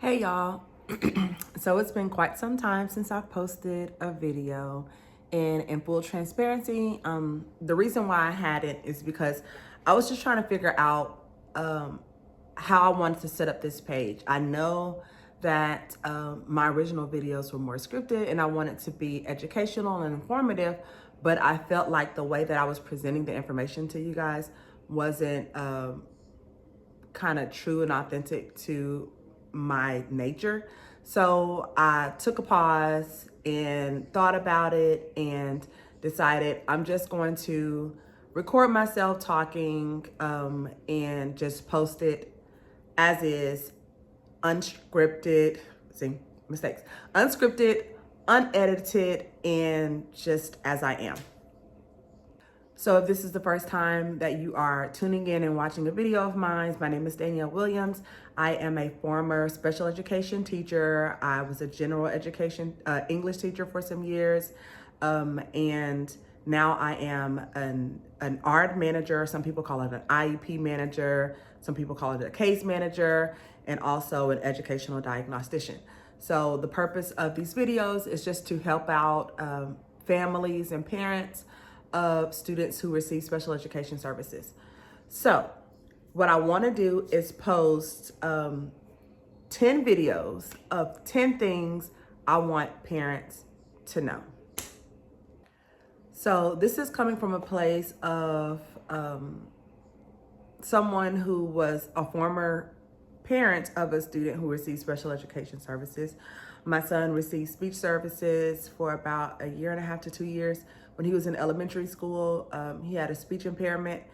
Hey y'all. So it's been quite some time since I've posted a video, and in full transparency, the reason why I hadn't is because I was just trying to figure out how I wanted to set up this page. I know that my original videos were more scripted and I wanted to be educational and informative, but I felt like the way that I was presenting the information to you guys wasn't kind of true and authentic to my nature. So I took a pause and thought about it and decided I'm just going to record myself talking and just post it as is, unscripted, see, mistakes, unscripted, unedited, and just as I am. So if this is the first time that you are tuning in and watching a video of mine, my name is Danielle Williams. I am a former special education teacher. I was a general education English teacher for some years. And now I am an art manager. Some people call it an IEP manager. Some people call it a case manager, and also an educational diagnostician. So the purpose of these videos is just to help out families and parents of students who receive special education services. So what I want to do is post 10 videos of 10 things I want parents to know. So this is coming from a place of someone who was a former parent of a student who received special education services. My son received speech services for about a year and a half to 2 years. When he was in elementary school, he had a speech impairment,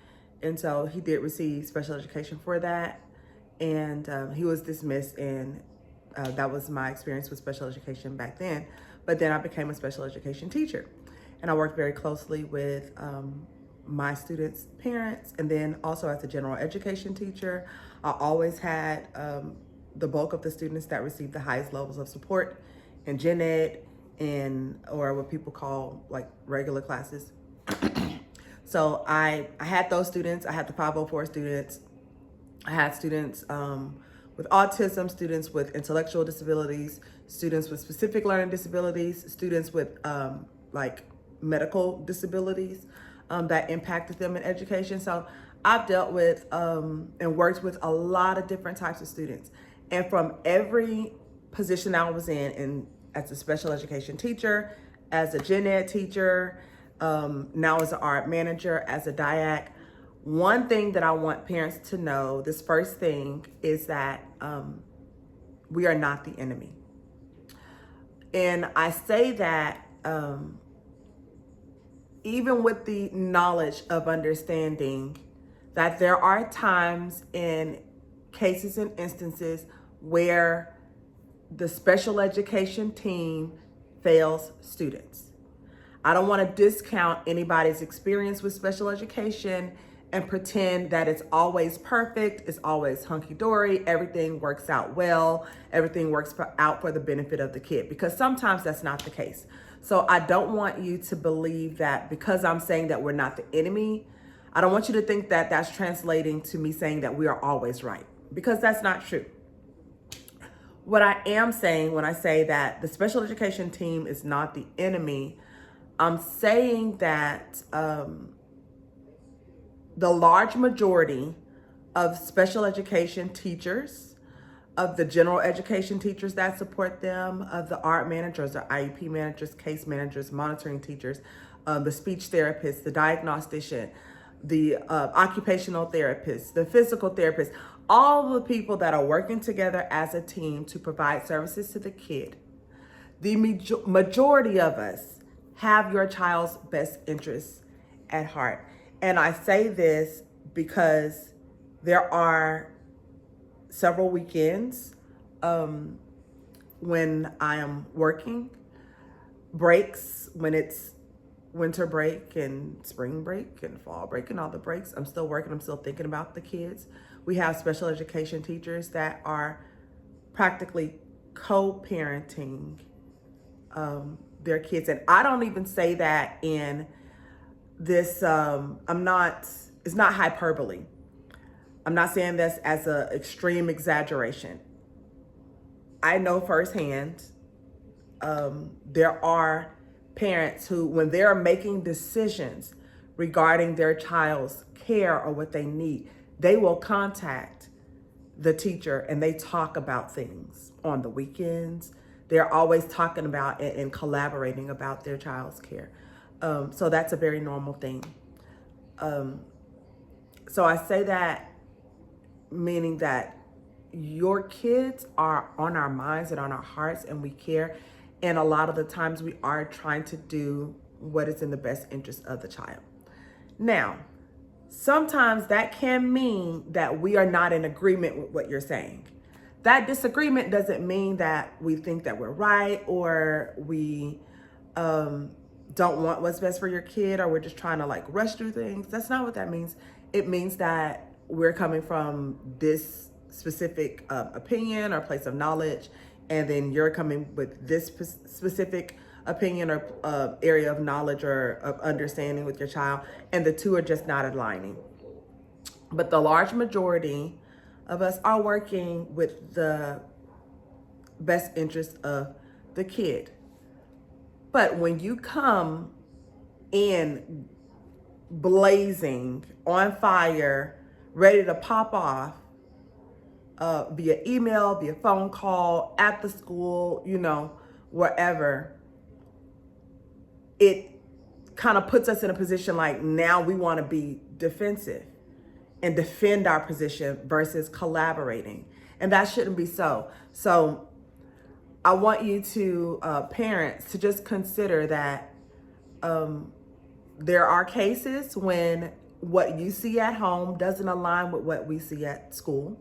and so he did receive special education for that. And he was dismissed, and that was my experience with special education back then. But then I became a special education teacher, and I worked very closely with my students' parents, and then also as a general education teacher, I always had the bulk of the students that received the highest levels of support in gen ed and or what people call like regular classes. So I had those students. I had the 504 students. I had students with autism, students with intellectual disabilities, students with specific learning disabilities, students with like medical disabilities that impacted them in education. So I've dealt with and worked with a lot of different types of students. And from every position I was in as a special education teacher, as a gen ed teacher, now as an art manager, as a diac, one thing that I want parents to know, this first thing, is that we are not the enemy. And I say that even with the knowledge of understanding that there are times in cases and instances where the special education team fails students. I don't want to discount anybody's experience with special education and pretend that it's always perfect, it's always hunky-dory, everything works out well, everything works out for the benefit of the kid, because sometimes that's not the case. So I don't want you to believe that because I'm saying that we're not the enemy, I don't want you to think that that's translating to me saying that we are always right, because that's not true. What I am saying when I say that the special education team is not the enemy, I'm saying that the large majority of special education teachers, of the general education teachers that support them, of the art managers or IEP managers, case managers, monitoring teachers, the speech therapists, the diagnostician, the occupational therapists, the physical therapists, all the people that are working together as a team to provide services to the kid, the majority of us have your child's best interests at heart. And I say this because there are several weekends when I am working, breaks, when it's winter break and spring break and fall break and all the breaks, I'm still working, I'm still thinking about the kids. We have special education teachers that are practically co-parenting their kids. And I don't even say that in this, it's not hyperbole. I'm not saying this as an extreme exaggeration. I know firsthand, there are parents who, when they're making decisions regarding their child's care or what they need, they will contact the teacher and they talk about things on the weekends. They're always talking about and collaborating about their child's care. So that's a very normal thing. So I say that meaning that your kids are on our minds and on our hearts, and we care. And a lot of the times we are trying to do what is in the best interest of the child. Now, sometimes that can mean that we are not in agreement with what you're saying. That disagreement doesn't mean that we think that we're right, or we don't want what's best for your kid, or we're just trying to like rush through things. That's not what that means. It means that we're coming from this specific opinion or place of knowledge, and then you're coming with this specific opinion or area of knowledge or of understanding with your child, and the two are just not aligning. But the large majority of us are working with the best interest of the kid. But when you come in blazing, on fire, ready to pop off, via email, via phone call, at the school, wherever, it kind of puts us in a position like now we want to be defensive and defend our position versus collaborating. And that shouldn't be so. So I want you to, parents, to just consider that there are cases when what you see at home doesn't align with what we see at school.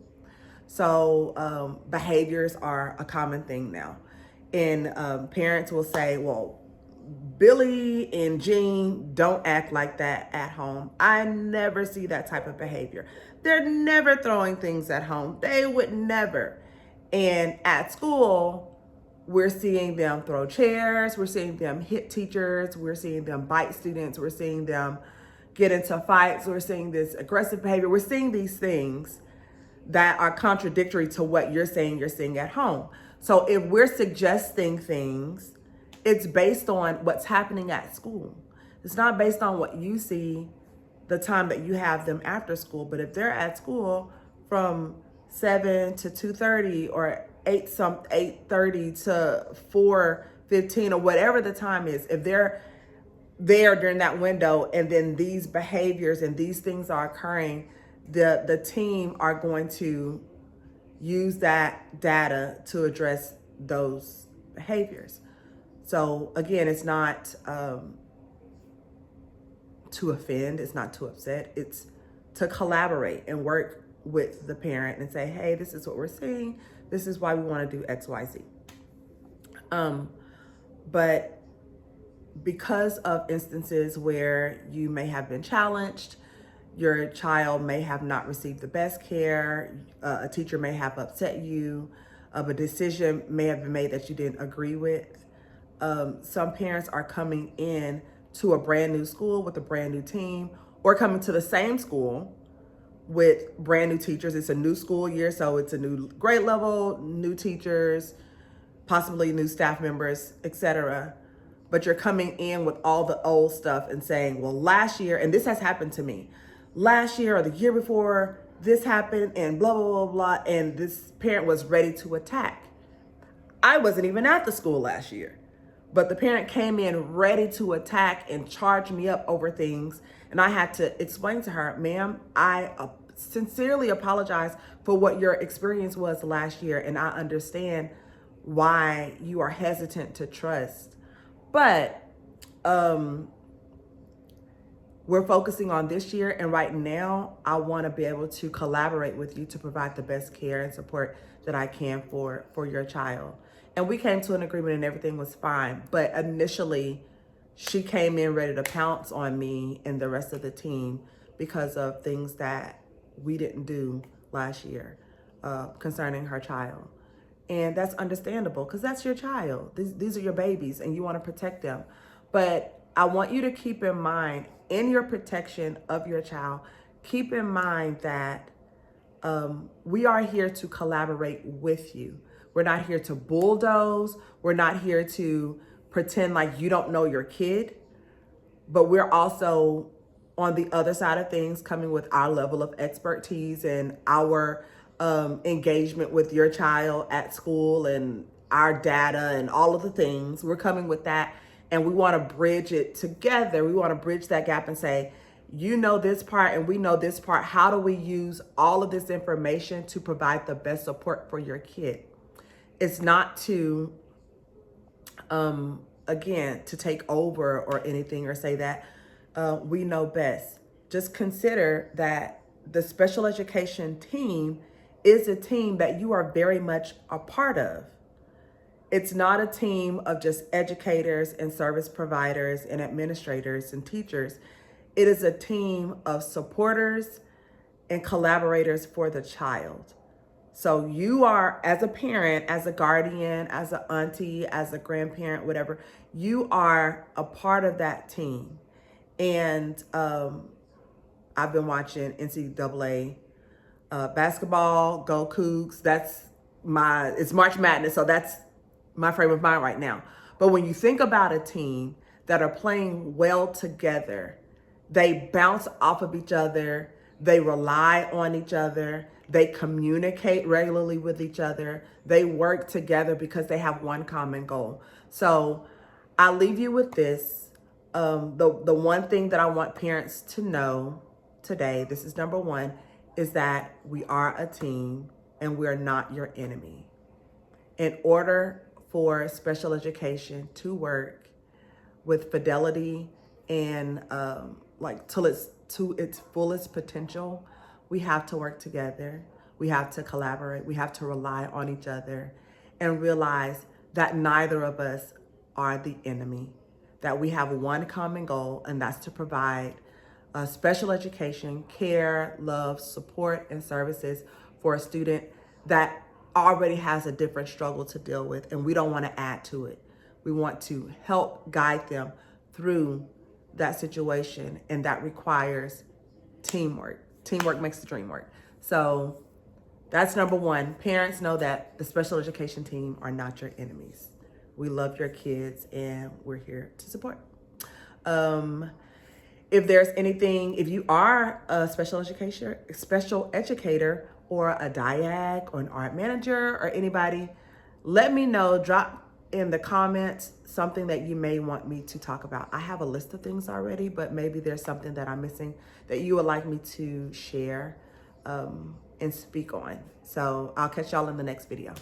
So behaviors are a common thing now. And parents will say, well, Billy and Jean don't act like that at home. I never see that type of behavior. They're never throwing things at home. They would never. And at school, we're seeing them throw chairs. We're seeing them hit teachers. We're seeing them bite students. We're seeing them get into fights. We're seeing this aggressive behavior. We're seeing these things that are contradictory to what you're seeing at home. So if we're suggesting things, it's based on what's happening at school. It's not based on what you see the time that you have them after school. But if they're at school from 7 to 2:30 or 8:30 to 4:15 or whatever the time is, if they're there during that window and then these behaviors and these things are occurring, the team are going to use that data to address those behaviors. So again, it's not to offend, it's not to upset, it's to collaborate and work with the parent and say, hey, this is what we're seeing, this is why we want to do X, Y, Z. But because of instances where you may have been challenged, your child may have not received the best care, a teacher may have upset you, a decision may have been made that you didn't agree with. Some parents are coming in to a brand new school with a brand new team, or coming to the same school with brand new teachers. It's a new school year, so it's a new grade level, new teachers, possibly new staff members, etc. But you're coming in with all the old stuff and saying, well, last year, and this has happened to me, last year or the year before, this happened and blah, blah, blah, blah. And this parent was ready to attack. I wasn't even at the school last year, but the parent came in ready to attack and charge me up over things. And I had to explain to her, ma'am, I sincerely apologize for what your experience was last year. And I understand why you are hesitant to trust. But we're focusing on this year, and right now I want to be able to collaborate with you to provide the best care and support that I can for your child. And we came to an agreement and everything was fine. But initially, she came in ready to pounce on me and the rest of the team because of things that we didn't do last year concerning her child. And that's understandable because that's your child. These are your babies and you want to protect them. But I want you to keep in mind, in your protection of your child, keep in mind that we are here to collaborate with you. We're not here to bulldoze. We're not here to pretend like you don't know your kid. But we're also on the other side of things, coming with our level of expertise and our engagement with your child at school and our data and all of the things. We're coming with that, and we want to bridge it together. We want to bridge that gap and say, you know this part and we know this part. How do we use all of this information to provide the best support for your kid? It's not to again, to take over or anything or say that we know best. Just consider that the special education team is a team that you are very much a part of. It's not a team of just educators and service providers and administrators and teachers. It is a team of supporters and collaborators for the child. So you are, as a parent, as a guardian, as an auntie, as a grandparent, whatever, you are a part of that team. And I've been watching NCAA basketball, Go Cougs. It's March Madness, so that's my frame of mind right now. But when you think about a team that are playing well together, they bounce off of each other, they rely on each other, they communicate regularly with each other, they work together because they have one common goal. So I'll leave you with this. The one thing that I want parents to know today, this is number one, is that we are a team and we are not your enemy. In order for special education to work with fidelity and to its fullest potential, we have to work together. We have to collaborate. We have to rely on each other and realize that neither of us are the enemy, that we have one common goal, and that's to provide special education, care, love, support, and services for a student that already has a different struggle to deal with, and we don't want to add to it. We want to help guide them through that situation, and that requires teamwork. Teamwork makes the dream work. So that's number one. Parents, know that the special education team are not your enemies. We love your kids and we're here to support. If there's anything, if you are a special educator or a diag or an art manager or anybody, let me know. Drop in the comments something that you may want me to talk about. I have a list of things already, but maybe there's something that I'm missing that you would like me to share and speak on. So I'll catch y'all in the next video.